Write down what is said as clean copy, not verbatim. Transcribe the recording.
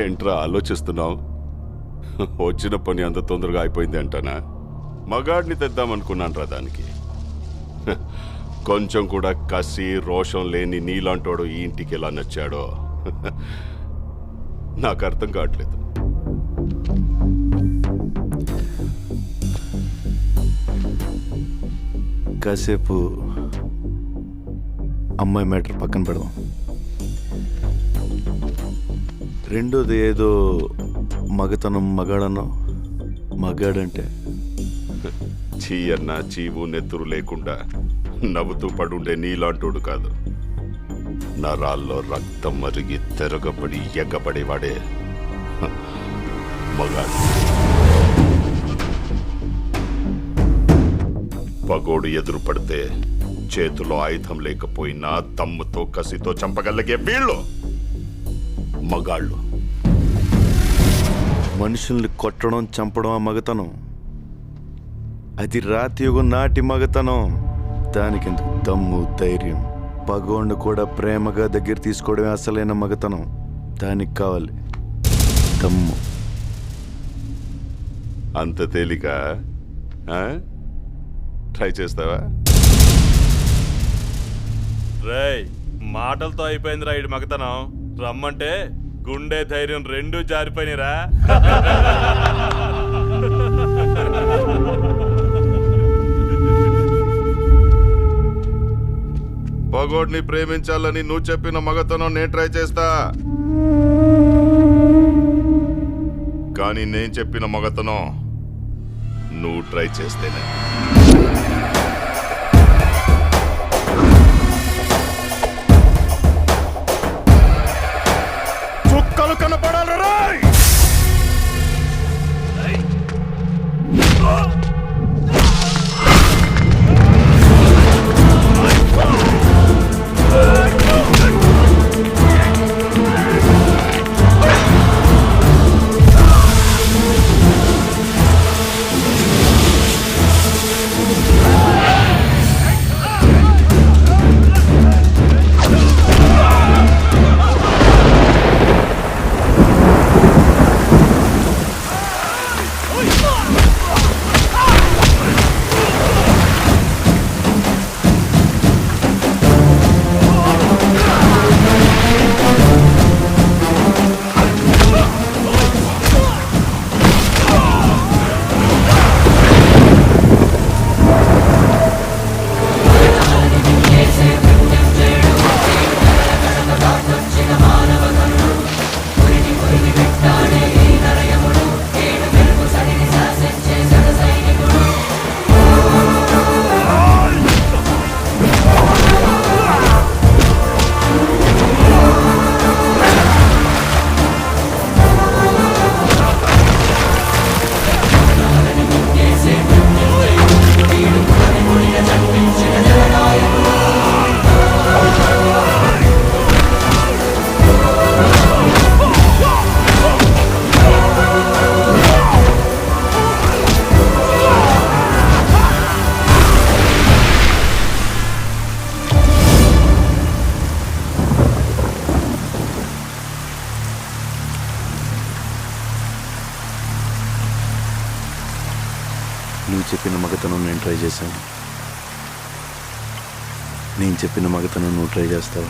ఏంట్రా ఆలోచిస్తున్నావు? వచ్చిన పని అంత తొందరగా అయిపోయింది అంటానా? మగాడిని తెద్దామనుకున్నాను రా దానికి. కొంచెం కూడా కసి రోషం లేని నీలాంటోడు ఈ ఇంటికి ఎలా నచ్చాడో నాకు అర్థం కావట్లేదు. కాసేపు అమ్మాయి మ్యాటర్ పక్కన పెడదాం. రెండోది ఏదో మగతనం మగాడన్నా. మగాడంటే చీ అన్న చీవు నెత్తురు లేకుండా నవ్వుతూ పడుండే నీలాంటోడు కాదు. నరాల్లో రక్తం మరిగి తిరగబడి ఎగ్గబడేవాడే మగాడు. పగోడు ఎదురు పడితే చేతిలో ఆయుధం లేకపోయినా దమ్ముతో కసితో చంపగలిగే వీళ్ళు మగాళ్ళు. మనుషుల్ని కొట్టడం చంపడం ఆ మగతనం. అది రాతియుగం నాటి మగతనం. దానికెందుకు దమ్ము ధైర్యం? పగోండు కూడా ప్రేమగా దగ్గర తీసుకోవడమే అసలైన మగతనం. దానికి కావాలి దమ్ము. అంత తేలిక? ట్రై చేస్తావా? రేయ్, మాటలతో అయిపోయిందిరా ఇటు మగతనం. రమ్మంటే గుండె ధైర్యం రెండూ జారిపోయినరా. పగోడిని ప్రేమించాలని నువ్వు చెప్పిన మగతనం నేను ట్రై చేస్తా. కానీ నేను చెప్పిన మగతనం నువ్వు ట్రై చేస్తేనే. చుక్కలు కనపడాలి రాయ్. నువ్వు చెప్పిన మగతనం నేను ట్రై చేశాను. నేను చెప్పిన మగతనం నువ్వు ట్రై చేస్తావు.